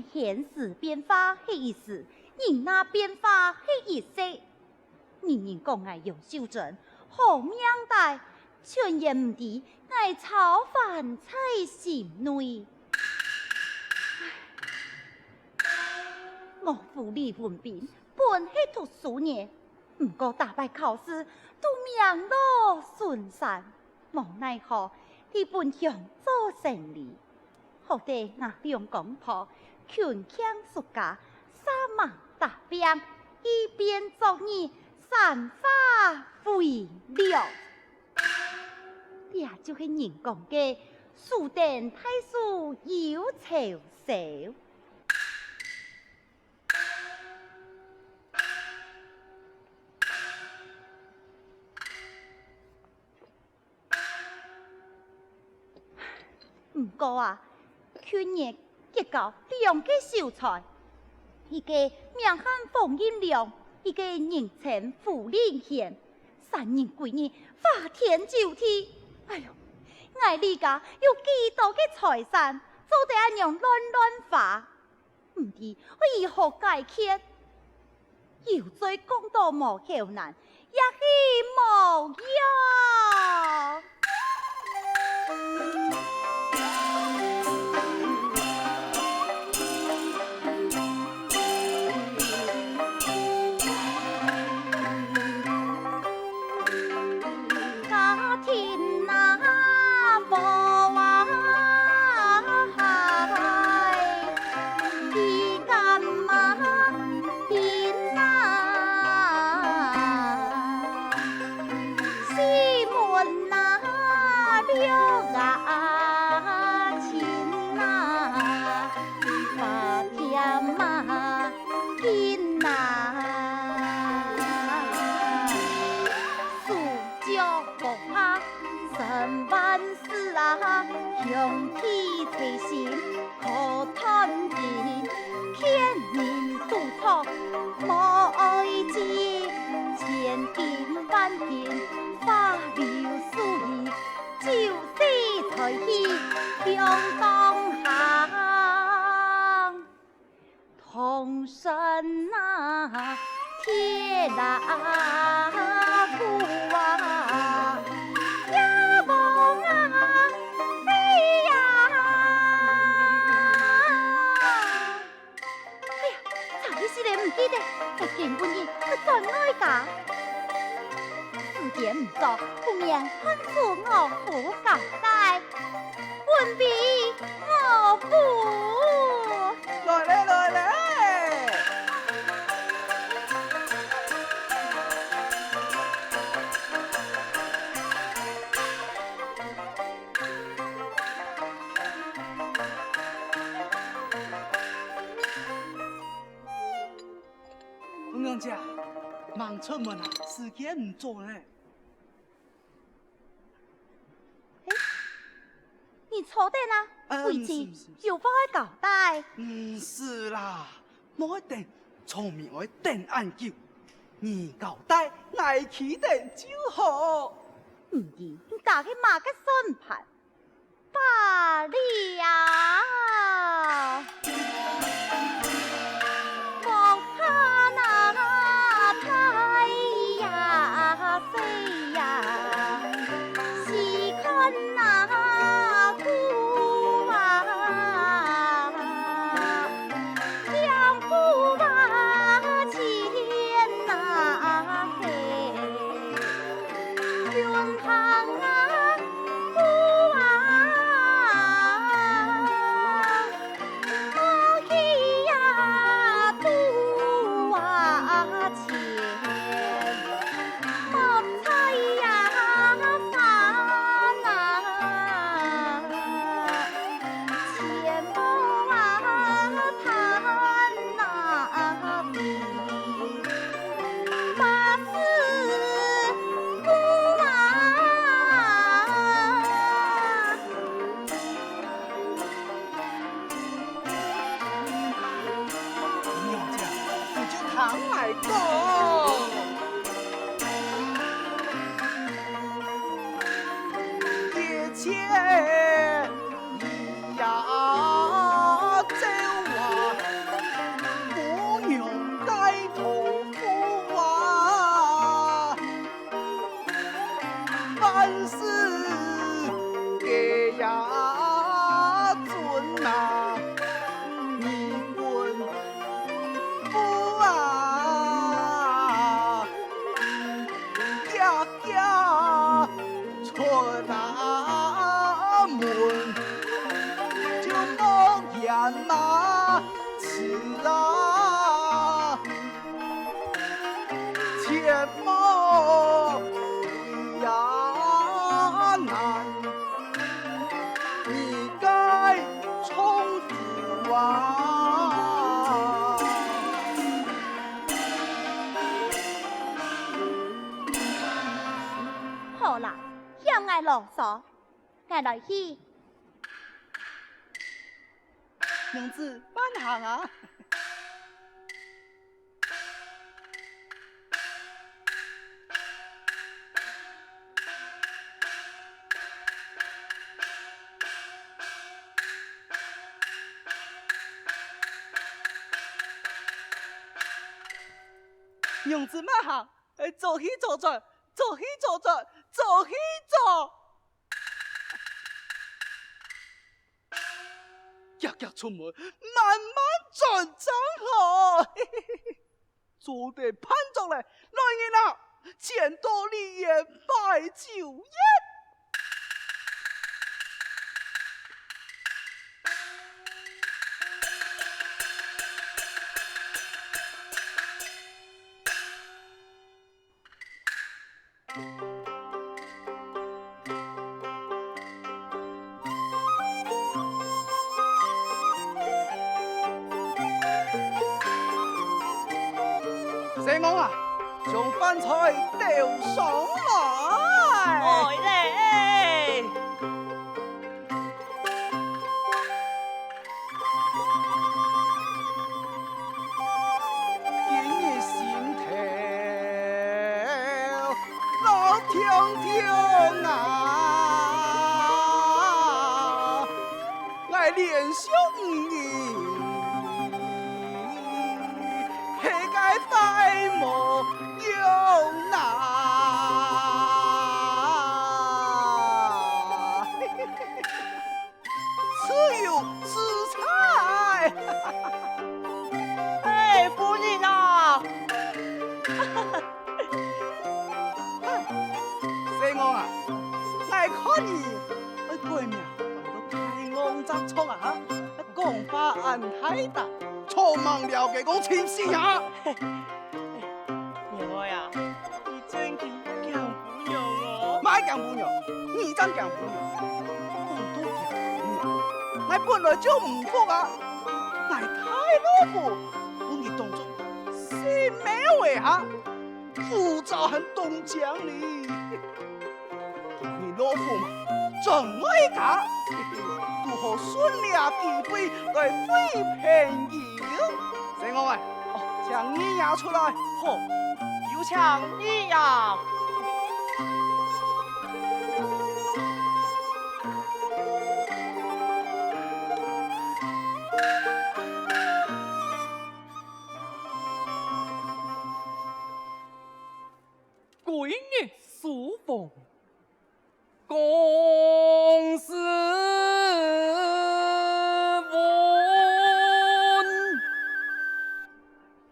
人现时变化迄一时，人那变化迄一世。人人讲爱杨秀珍，好命大，全然唔知爱炒饭菜心内。我父李文斌本是读书人，不过打败考试都名落孙山，无奈何他本想做生意，好在那两公婆穷强xuất家，杀马打兵，一边作孽，散发飞了。这就是人讲的树顶太树有潮潮。不过啊，去年结交两个秀才，一个名喊冯英良，一个人称傅令贤，三人归你花天酒地。哎呦，我李家有几多个财产，做得俺样乱花，唔知我如何解决？有罪讲到无口难，也是无用。向天垂心，可叹尽天命独错，无爱知千金万金，花流水，就是才气向东行，同生啊，铁打鼓啊。记得我见半夜去在哀家，事件唔做，不免看出我父交代，本比我父。来嘞来嘞！娘家，忙出门啊，时间唔做呢。你错的啦，回去有法交代。是啦，冇一定，聪明我定按叫，你交代爱起定就好。唔是，你家去马个算盘，罢了。一呀走啊你本父啊，家家出大门，就莫言嘛吃啊，切莫呀难。你该重复啊！好啦，向爱啰嗦，爱来去。娘子慢行啊！娘子慢行，走去走转，走去走转，走去走。夹夹出门，慢慢转正好。做得盼着嘞，来人啊，见多利言拜酒宴。社公啊，将饭菜调上来。来嘞！今日心头老听听啊，我连兄弟。快莫有难，此有此才。哎，夫人啊！社公啊，我看你过命都太昂杂错啊！讲话按太大，错忘了解讲清晰啊！娘呀，你真去强不娘哦？买强不娘，你真强不娘，讲多强不娘，我本来就唔服啊！我太老婆，我你当作是咩话哈？负责很东江里，你老婆嘛，真爱家，如何顺利几杯来费朋友？社公啊，将你押出来，好，有请你呀！闺女书房，公事文，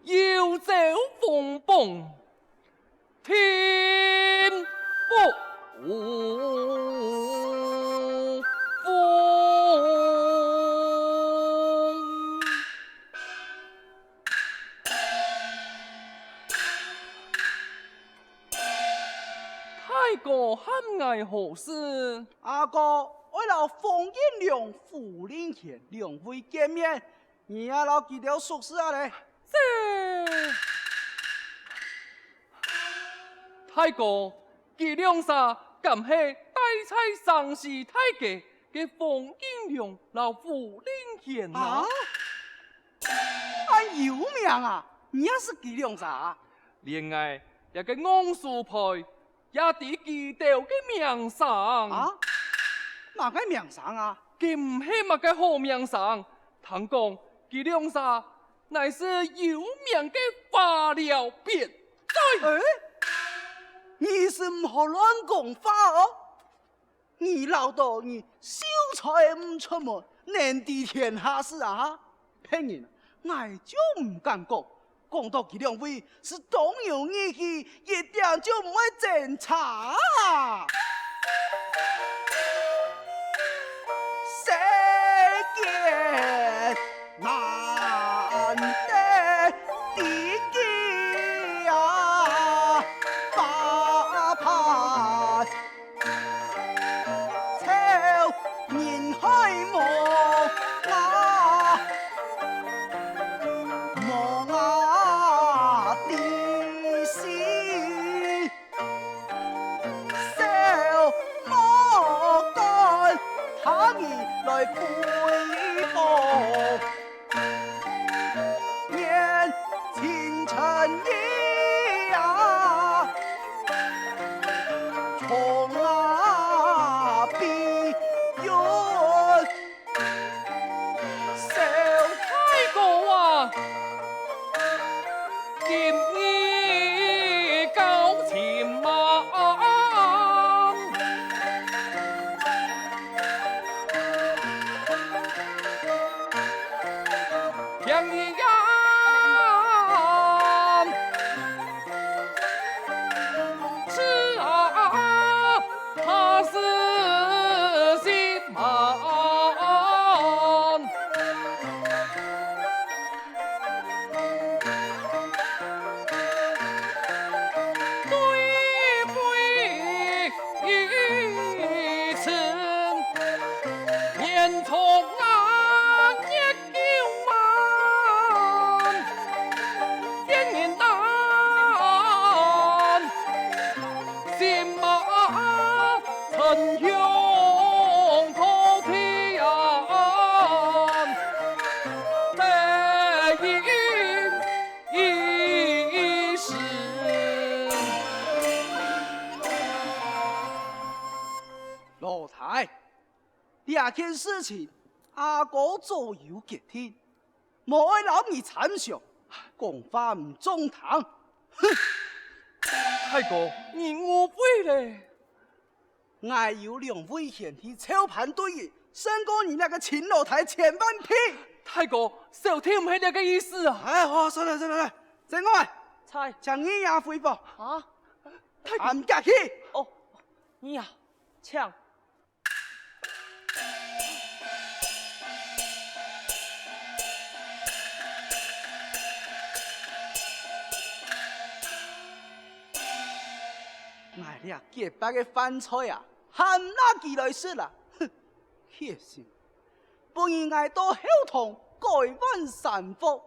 游走风蹦，天不风。太哥喊我何事？阿哥，为了封印两夫人前两会见面，你也老记得熟识啊嘞。这太哥，这两啥敢是大菜上士太监嘅封印良老夫人前啊啊？？俺有名啊，你也是几两啥？恋爱一个昂树牌，也伫记掉嘅名上啊？哪个名上啊？佢唔系乜嘅好名上，听讲佢两啥乃是有名嘅法疗变态。哎，你是唔好乱讲话哦！你老到你秀才唔出门，能敌天下事啊！哈，骗人，我就唔敢讲。讲到佢两位是东洋义气，一点就唔会侦查。世间难得的机啊，把盼超人海望啊，望啊的心，小魔干他儿来背负。年清晨夜啊，从啊碧云，小太公啊，今日高前马，天一呀，是啊，他是心忙。对不曾年从啊也有忙，天年难，心马曾用头天，得一时。老太，这件事情阿哥左右决定，莫爱老你参详，讲话唔中堂。哼，太公，你误会了。我有两位贤弟操盘对弈，胜过你那个秦老太千万倍。太公，小天唔系这个意思啊！哎，好，算了算了算了，郑爱，猜将你也回报，啊，太公俺家去。哦，你呀，抢。哎呀，洁白的饭菜啊，含哪几来食啦？哼，血性！本应该到后堂改换三福。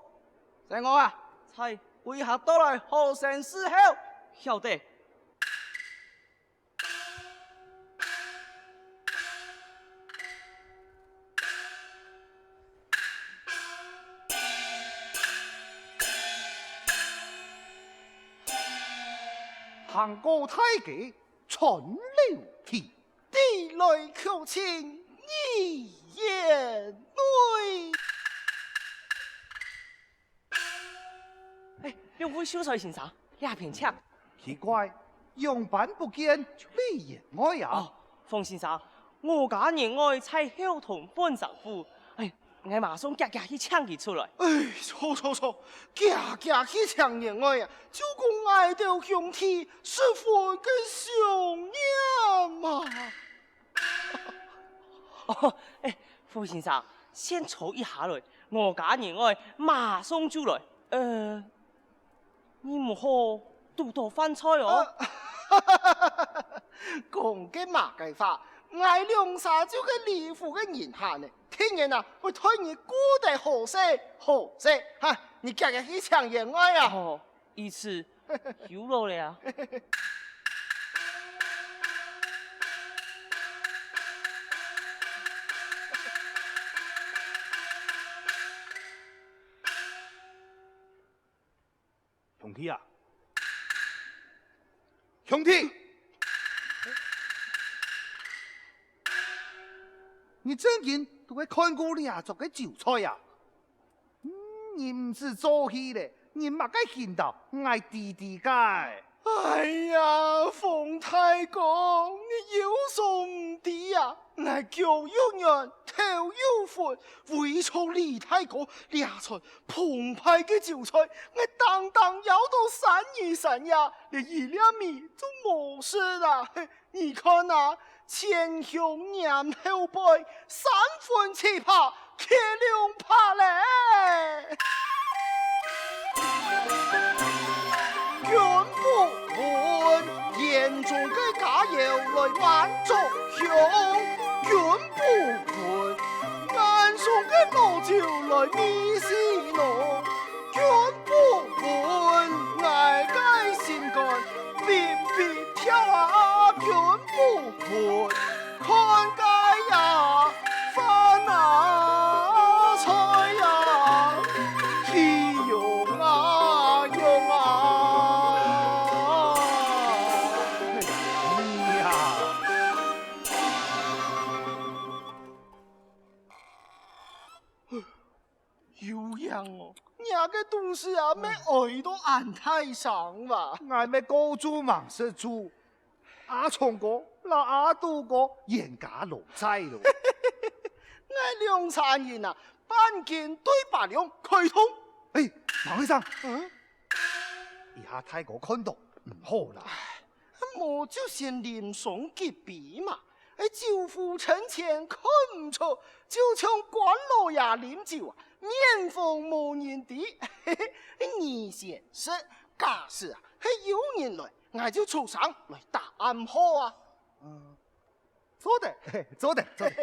郑爱啊，猜为下到来何成侍候？晓得。行过太极，传流气，地来求情，一言内。哎，两位秀才先生，鸦片枪。奇怪，样板不见，你言外呀？哦，冯先生，我家人爱在后堂搬丈夫，哎，我马上夹夹去抢佢出来。哎，错错错，家家去抢言外呀，就讲爱到兄弟是否跟兄娘嘛？哦，哎，冯先生，先坐一下来，我家人爱马上就来。你唔好多多饭菜哦。讲嘅嘛计法，爱两沙洲嘅礼服嘅人下呢，听人啊，会推你估得好些好些，哈，你家家去抢言外呀？哦，一次有了了。兄弟啊，兄弟，你最近都会看过你啊做嘅韭菜呀？你唔是做戏咧，你嘛该见到爱弟弟嘅。哎呀，冯太公，你有所唔知呀！我腳有軟，頭有闊，為從李太公掠出澎湃嘅酒菜，我當當要到3日，連一兩米就冇事啦。你看啊，前胸娘後背，3分氣魄，騎兩拍嘞。原不換，眼中嘅家友來挽作雄；原不換，眼中嘅老酒來迷死濃；原不換，愛該心肝別別跳啊；原不換，看該呀飯啊菜呀，氣用啊用啊。有樣哦，伢個東西啊，咩愛到眼太上吧？俺們高祖忙是豬，阿聰哥、那阿杜哥嚴家老仔咯。我兩三人啊，半斤對八兩開通。哎，馬先生，嗯，以下太過看到唔好啦。我就先連送結比嘛。舅父趁前看唔出，就像關老爺飲酒啊，面風無人敵。你先是假使啊，有人來，我就出上來打暗號啊。做得，做得，做得。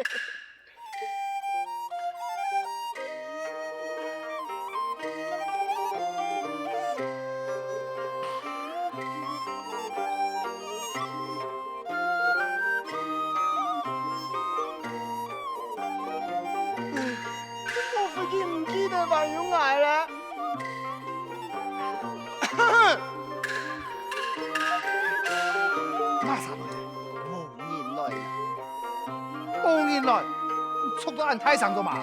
唔記得話要捱啦。馬啥來？無人來，冇人來，速到俺太上咗嘛？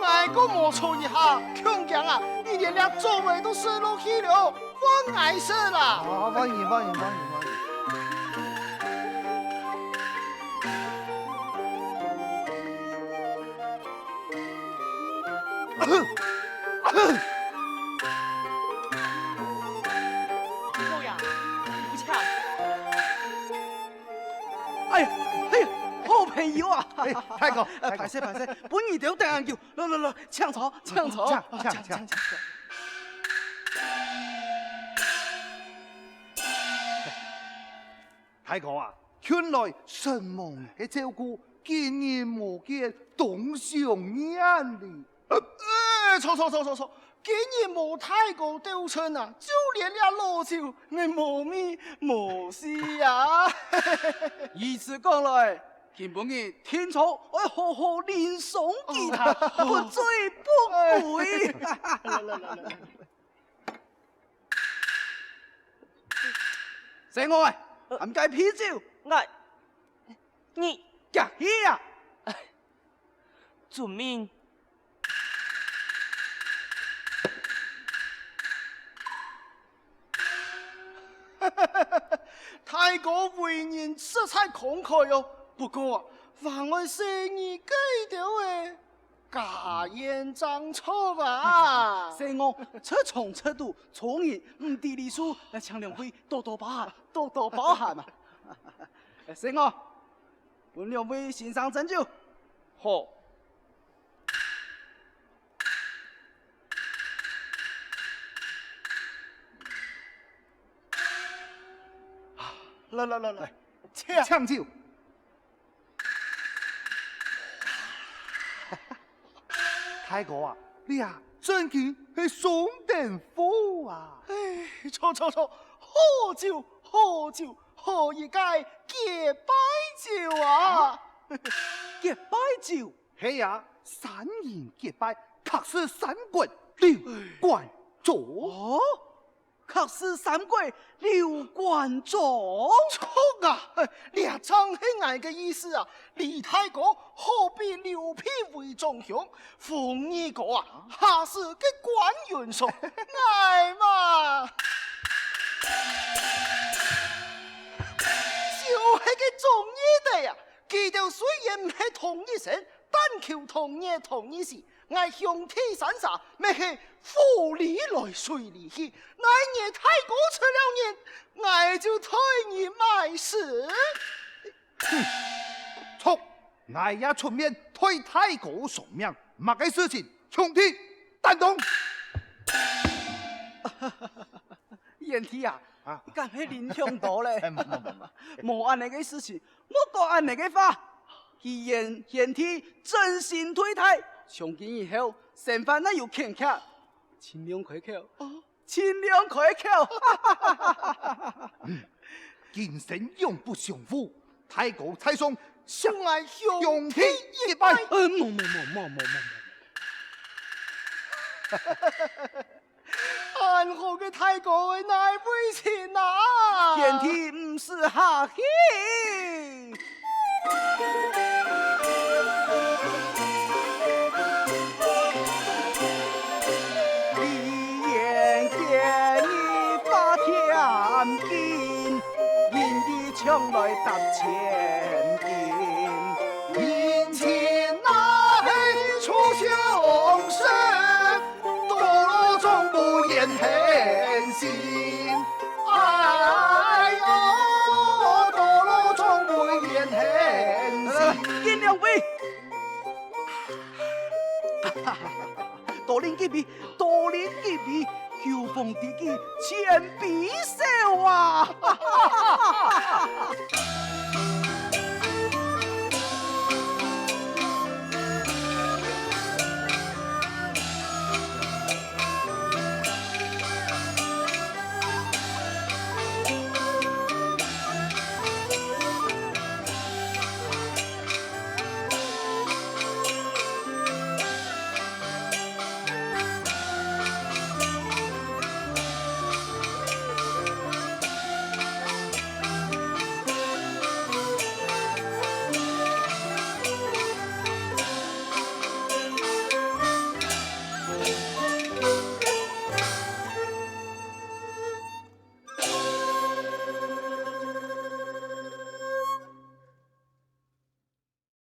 捱個冇錯一下，強強啊！你連倆座位都射落去了，我捱死啦！哦，歡迎歡迎歡迎歡迎。老爺，不搶。哎呀哎呀，好朋友啊！哎，太哥，排泄排泄，本兒都定眼叫，來，搶草搶草，搶。太哥啊，原來神夢嘅照顧，見人無見，懂上眼哩。錯！竟然冇太過丟春啊！就連倆老酒，你冇咪冇事啊！以此講來，見本兒天草，我好好練誦吉他，不醉不歸。醒我喂，唔計啤酒，你夾起啊！遵命。太過為人色彩慷慨喲，不過啊，還我生意計掉誒，假言張錯吧？醒我出從出度，錯人唔地理數，請兩位多多包涵嘛。醒我，本兩位先生斟酒。好。來，搶酒。太哥啊，你啊，真見係宋定府啊！唉，錯，好酒，何以解結拜酒啊？結拜酒，係啊，三人結拜，確是三國六關左。哦，確是三國六關左。錯啊！列張係我嘅意思啊！李太公何必劉辟為中雄？馮二哥啊，下是嘅官員屬，愛嘛。中意的呀。佢哋雖然唔係同一神，但求同日同一時。我向天散沙，咩係富里來水里去。我日太過出了年，我就推你賣死。错，我也出面推太国送命，乜嘅事情，兄弟担当。燕弟啊，啊你敢係聯想到咧？冇，冇安尼嘅事情，我講安尼嘅話。既然燕弟真心推太，從今以後成飯那有欠客，盡量開口，盡量開口。今生永不相負，太国太上，相愛向兄弟天一拜。冇。安好嘅太國為乃為錢啊！燕弟唔是客氣。李燕見你把天見，因你搶來搭千金。眼前那係楚相識，多羅中不言狠心。哎呦，多羅中不言狠心。見兩位，多年幾比，叫風地基千比手啊！